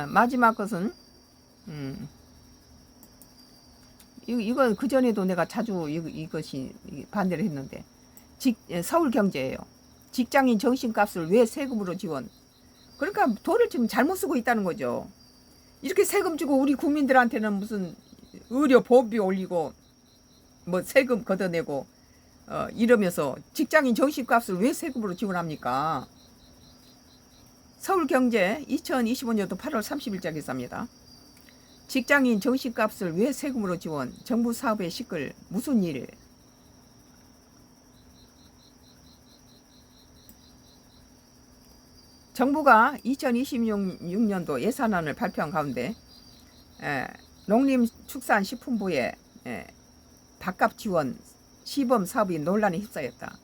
마지막 것은 음, 이거 그 전에도 내가 자주 이것이 반대를 했는데 서울 경제예요. 직장인 정신값을 왜 세금으로 지원? 그러니까 돈을 지금 잘못 쓰고 있다는 거죠. 이렇게 세금 주고 우리 국민들한테는 무슨 의료 보험비 올리고 뭐 세금 걷어내고 이러면서 직장인 정신값을 왜 세금으로 지원합니까? 서울경제 2025년도 8월 30일자 기사입니다. 직장인 정신값을 왜 세금으로 지원? 정부 사업에 시끌 무슨 일? 정부가 2026년도 예산안을 발표한 가운데 농림축산식품부의 밥값 지원 시범 사업이 논란에 휩싸였다.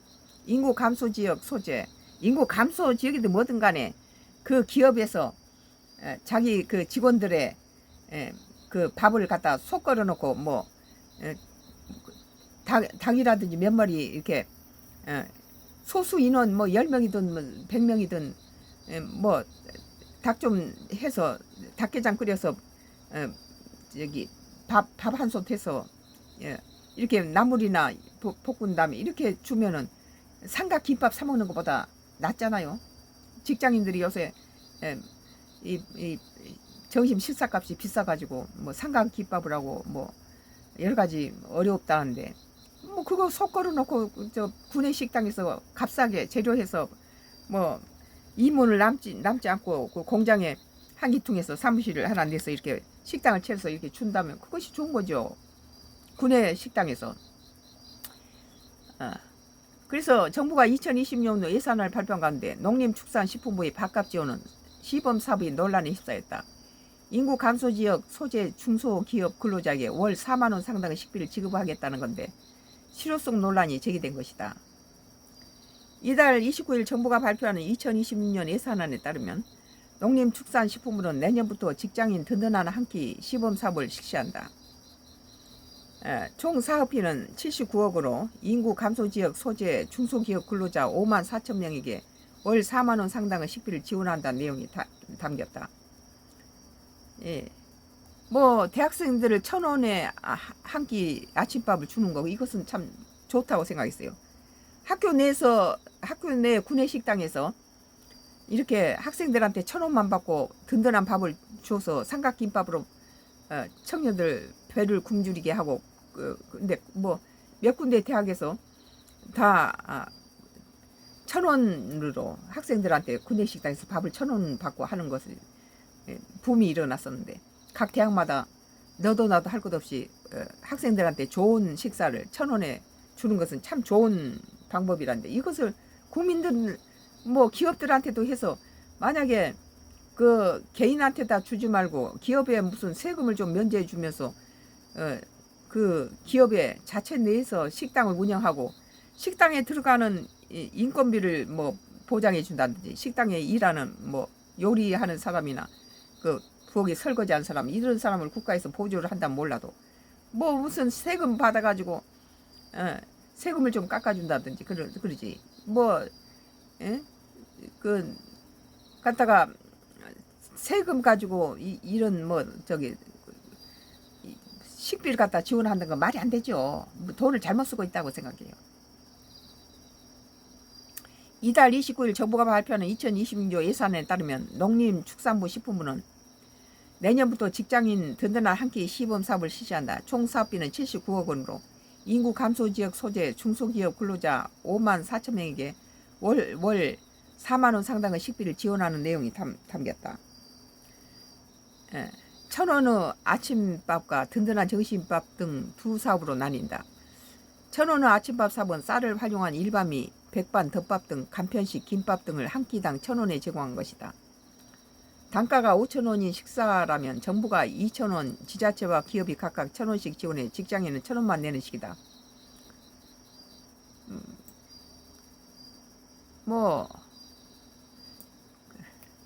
인구 감소 지역 소재, 인구 감소 지역이든 뭐든 간에 그 기업에서 자기 그 직원들의 그 밥을 갖다 속 걸어 놓고 뭐 닭이라든지 몇 마리 이렇게 소수 인원 뭐 10명이든 뭐 100명이든 뭐 닭 좀 해서 닭게장 끓여서 여기 밥 한 솥 해서 이렇게 나물이나 볶은 다음에 이렇게 주면은 삼각 김밥 사 먹는 것보다 낫잖아요. 직장인들이 요새 이 점심 식사값이 비싸가지고 뭐 삼각 김밥을 하고 뭐 여러 가지 어렵다는데 뭐 그거 속 걸어 놓고 저 구내 식당에서 값싸게 재료해서 뭐 이문을 남지 않고 그 공장에 한기통에서 사무실을 하나 내서 이렇게 식당을 차려서 이렇게 준다면 그것이 좋은 거죠. 구내 식당에서. 그래서 정부가 2020년도 예산을 발표한 가운데 농림축산식품부의 밥값 지원은 시범 사업이 논란에 휩싸였다. 인구 감소 지역 소재 중소기업 근로자에게 월 4만 원 상당의 식비를 지급하겠다는 건데 실효성 논란이 제기된 것이다. 이달 29일 정부가 발표하는 2026년 예산안에 따르면 농림축산식품부는 내년부터 직장인 든든한 한 끼 시범 사업을 실시한다. 총 사업비는 79억으로 인구 감소 지역 소재 중소기업 근로자 5만 4천 명에게 월 4만 원 상당의 식비를 지원한다는 내용이 담겼다. 예. 뭐 대학생들을 1,000원에 한 끼 아침밥을 주는 거 이것은 참 좋다고 생각했어요. 학교 내 구내식당에서 이렇게 학생들한테 1,000원만 받고 든든한 밥을 줘서 삼각김밥으로 청년들 배를 굶주리게 하고 근데 뭐 몇 군데 대학에서 다 1,000원으로 학생들한테 구내식당에서 밥을 1,000원 받고 하는 것을 붐이 일어났었는데 각 대학마다 너도 나도 할 것 없이 학생들한테 좋은 식사를 1,000원에 주는 것은 참 좋은 방법이란데 이것을 국민들 뭐 기업들한테도 해서 만약에 그 개인한테다 주지 말고 기업에 무슨 세금을 좀 면제해 주면서 그 기업의 자체 내에서 식당을 운영하고 식당에 들어가는 인건비를 뭐 보장해 준다든지 식당에 일하는 뭐 요리하는 사람이나 그 부엌에 설거지하는 사람 이런 사람을 국가에서 보조를 한다면 몰라도 뭐 무슨 세금 받아가지고 세금을 좀 깎아준다든지 그러지 뭐 그 갖다가 세금 가지고 이런 뭐 저기 식비를 갖다 지원한다는 건 말이 안 되죠. 돈을 잘못 쓰고 있다고 생각해요. 이달 29일 정부가 발표하는 2026년 예산에 따르면 농림축산부 식품부는 내년부터 직장인 든든한 한 끼 시범 사업을 실시한다. 총 사업비는 79억 원으로 인구 감소 지역 소재 중소기업 근로자 5만 4천 명에게 월 4만 원 상당의 식비를 지원하는 내용이 담겼다. 1,000원의 아침밥과 든든한 점심밥 등 두 사업으로 나뉜다. 1,000원의 아침밥 사업은 쌀을 활용한 일반미, 백반, 덮밥 등 간편식, 김밥 등을 한 끼당 1,000원에 제공한 것이다. 단가가 5,000원인 식사라면 정부가 2,000원, 지자체와 기업이 각각 1,000원씩 지원해 직장인은 1,000원만 내는 식이다. 뭐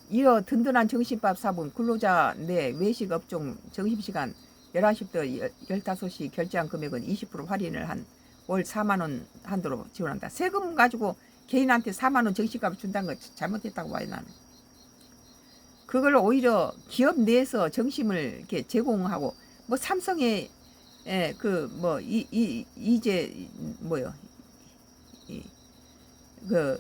이어 든든한 정신밥 사업은 근로자 내 외식 업종 점심시간 11시부터 15시 결제한 금액은 20% 할인을 한 월 4만 원 한도로 지원한다. 세금 가지고 개인한테 4만 원 정신값을 준다는 거 잘못했다고 봐요 나는. 그걸 오히려 기업 내에서 정심을 이렇게 제공하고 뭐 삼성의 그 뭐 이제 뭐요 그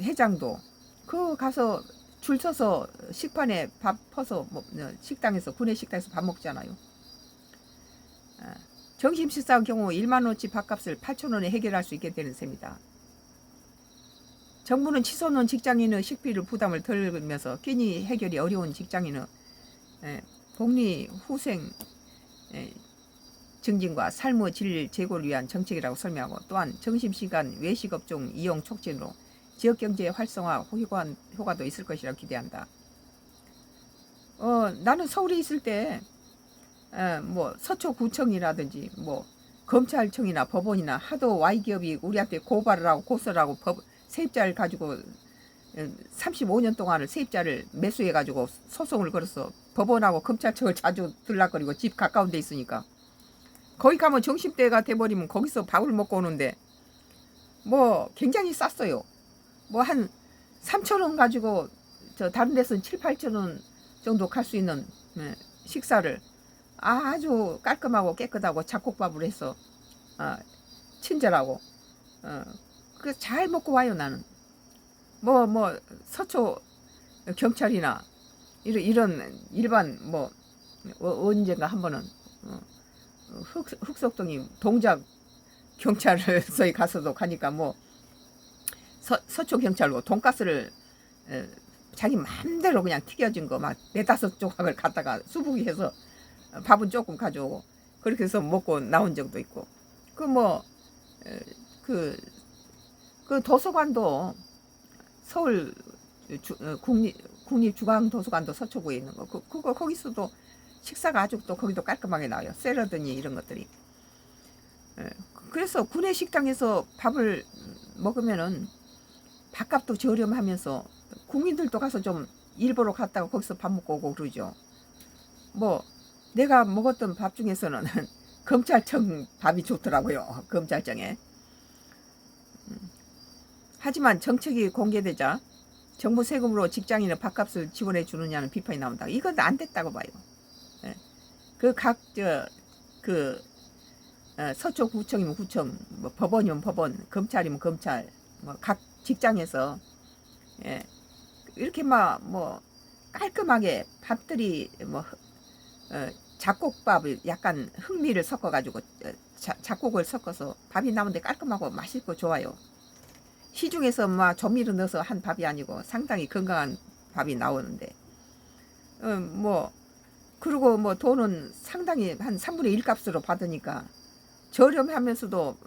회장도 그 가서 줄 서서 식판에 밥 퍼서 뭐 식당에서 구내 식당에서 밥 먹잖아요. 점심 식사 경우 1만 원치 밥값을 8천 원에 해결할 수 있게 되는 셈이다. 정부는 치솟는 직장인의 식비를 부담을 덜면서 끼니 해결이 어려운 직장인의 복리 후생 증진과 삶의 질 제고를 위한 정책이라고 설명하고 또한 점심시간 외식업종 이용 촉진으로 지역경제 활성화 효과도 있을 것이라고 기대한다. 나는 서울에 있을 때 뭐 서초구청이라든지 뭐 검찰청이나 법원이나 하도 Y기업이 우리한테 고발을 하고 고소를 하고 세입자를 가지고 35년 동안을 세입자를 매수해가지고 소송을 걸어서 법원하고 검찰청을 자주 들락거리고 집 가까운 데 있으니까 거기 가면 정심대가 돼버리면 거기서 밥을 먹고 오는데 뭐 굉장히 쌌어요. 뭐 한 3천 원 가지고 저 다른 데서는 7, 8천 원 정도 갈 수 있는 식사를 아주 깔끔하고 깨끗하고 잡곡밥을 해서 친절하고 그 잘 먹고 와요. 나는 뭐 서초 경찰이나 이런 일반 뭐 언젠가 한 번은 흑석동이 동작 경찰서에 가서도 가니까 뭐 서초 경찰로 돈가스를 자기 마음대로 그냥 튀겨진 거 막 4-5 조각을 갖다가 수북이 해서 밥은 조금 가져오고 그렇게 해서 먹고 나온 적도 있고 그 도서관도 서울 국립중앙도서관도 서초구에 있는 거 그거 거기서도 식사가 아주 또 거기도 깔끔하게 나와요. 샐러드니 이런 것들이. 그래서 구내 식당에서 밥을 먹으면은 밥값도 저렴하면서 국민들도 가서 좀 일부러 갔다가 거기서 밥 먹고 오고 그러죠. 뭐 내가 먹었던 밥 중에서는 검찰청 밥이 좋더라고요. 검찰청에. 하지만 정책이 공개되자 정부 세금으로 직장인의 밥값을 지원해 주느냐는 비판이 나온다. 이건 안 됐다고 봐요. 서초구청이면 구청, 뭐 법원이면 법원, 검찰이면 검찰, 뭐 각 직장에서 이렇게 뭐 깔끔하게 밥들이 뭐 잡곡밥을 약간 흥미를 섞어가지고 잡곡을 섞어서 밥이 나오는데 깔끔하고 맛있고 좋아요. 시중에서 막 조미료 넣어서 한 밥이 아니고 상당히 건강한 밥이 나오는데 뭐 그리고 뭐 돈은 상당히 한 3분의 1 값으로 받으니까 저렴하면서도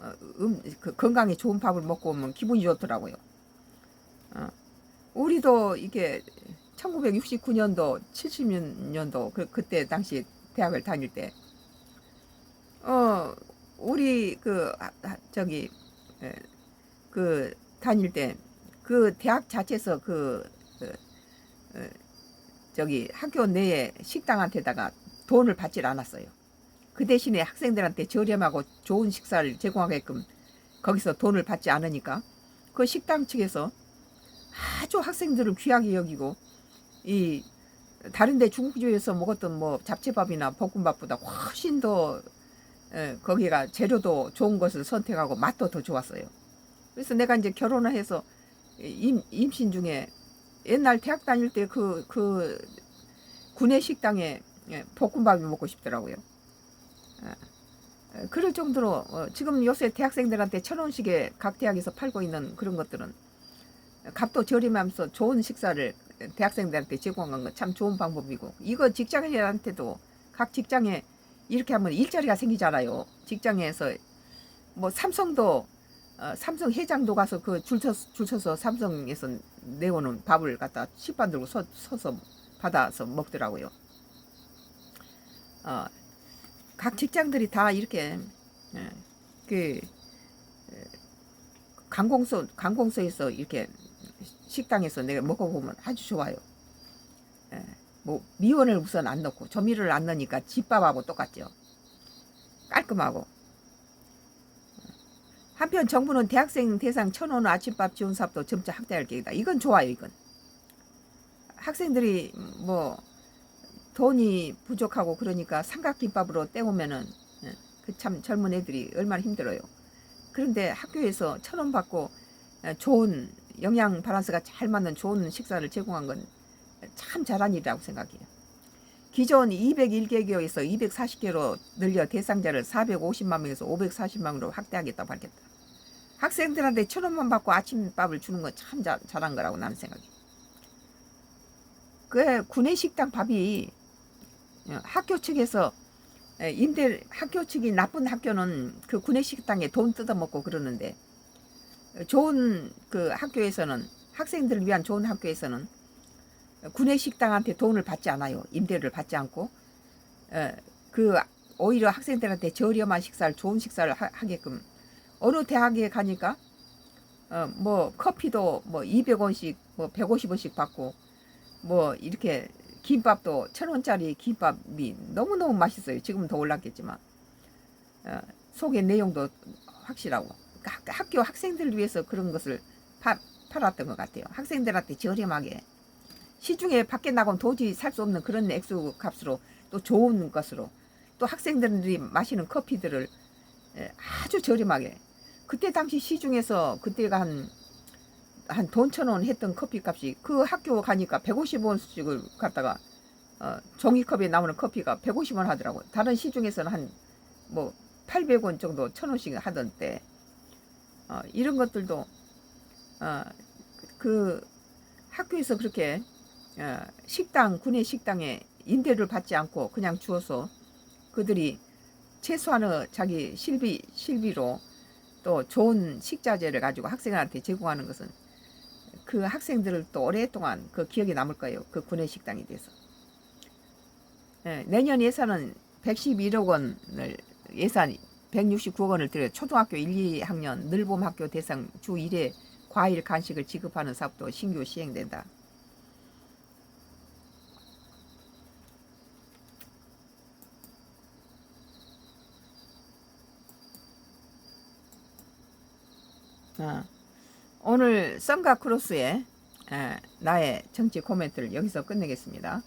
그 건강에 좋은 밥을 먹고 오면 기분이 좋더라고요. 우리도 이게 1969년도 70년도 그때 당시 대학을 다닐 때 우리 다닐 때 그 대학 자체에서 학교 내에 식당한테다가 돈을 받질 않았어요. 그 대신에 학생들한테 저렴하고 좋은 식사를 제공하게끔 거기서 돈을 받지 않으니까 그 식당 측에서 아주 학생들을 귀하게 여기고 이 다른데 중국집에서 먹었던 뭐 잡채밥이나 볶음밥보다 훨씬 더 거기가 재료도 좋은 것을 선택하고 맛도 더 좋았어요. 그래서 내가 이제 결혼을 해서 임신 중에 옛날 대학 다닐 때 그 구내 식당에 볶음밥이 먹고 싶더라고요. 그럴 정도로 지금 요새 대학생들한테 1,000원씩에 각 대학에서 팔고 있는 그런 것들은 값도 저렴하면서 좋은 식사를 대학생들한테 제공한 건 참 좋은 방법이고 이거 직장인한테도 각 직장에 이렇게 하면 일자리가 생기잖아요. 직장에서 뭐 삼성도 삼성 회장도 가서 그 줄 서서 삼성에서 내오는 밥을 갖다 식판 들고 서서 받아서 먹더라고요. 각 직장들이 다 이렇게 관공서에서 이렇게 식당에서 내가 먹어보면 아주 좋아요. 뭐 미원을 우선 안 넣고 조미료를 안 넣으니까 집밥하고 똑같죠. 깔끔하고. 한편 정부는 대학생 대상 1,000원 아침밥 지원 사업도 점차 확대할 계획이다. 이건 좋아요. 이건 학생들이 뭐 돈이 부족하고 그러니까 삼각김밥으로 때우면은 그 참 젊은 애들이 얼마나 힘들어요. 그런데 학교에서 1,000원 받고 좋은 영양 밸런스가 잘 맞는 좋은 식사를 제공한 건 참 잘한 일이라고 생각해요. 기존 201개교에서 240개로 늘려 대상자를 450만 명에서 540만 명으로 확대하겠다고 밝혔다. 학생들한테 1,000원만 받고 아침밥을 주는 건 참 잘한 거라고 나는 생각해요. 그 구내식당 밥이 학교 측에서 학교 측이 나쁜 학교는 그 구내식당에 돈 뜯어먹고 그러는데 좋은 그 학교에서는 학생들을 위한 좋은 학교에서는 구내식당한테 돈을 받지 않아요. 임대를 받지 않고 그 오히려 학생들한테 저렴한 식사를 좋은 식사를 하게끔 어느 대학에 가니까 뭐 커피도 뭐 200원씩 뭐 150원씩 받고 뭐 이렇게 김밥도 1,000원짜리 김밥이 너무너무 맛있어요. 지금은 더 올랐겠지만 속의 내용도 확실하고 학교 학생들을 위해서 그런 것을 팔았던 것 같아요. 학생들한테 저렴하게 시중에 밖에 나가면 도저히 살 수 없는 그런 액수 값으로 또 좋은 것으로 또 학생들이 마시는 커피들을 아주 저렴하게 그때 당시 시중에서 그때가 한 돈 1,000원 했던 커피값이 그 학교 가니까 150원씩을 갖다가 종이컵에 나오는 커피가 150원 하더라고요. 다른 시중에서는 한 뭐 800원 정도 1,000원씩 하던 때 이런 것들도 그 학교에서 그렇게 식당 구내 식당에 임대를 받지 않고 그냥 주어서 그들이 최소한의 자기 실비로 또 좋은 식자재를 가지고 학생한테 제공하는 것은 그 학생들을 또 오랫동안 그 기억에 남을 거예요. 그 구내식당에 대해서. 내년 예산은 111억 원을 예산 169억 원을 들여 초등학교 1, 2학년 늘봄 학교 대상 주 1회 과일 간식을 지급하는 사업도 신규 시행된다. 오늘 썬가 크로스의 나의 정치 코멘트를 여기서 끝내겠습니다.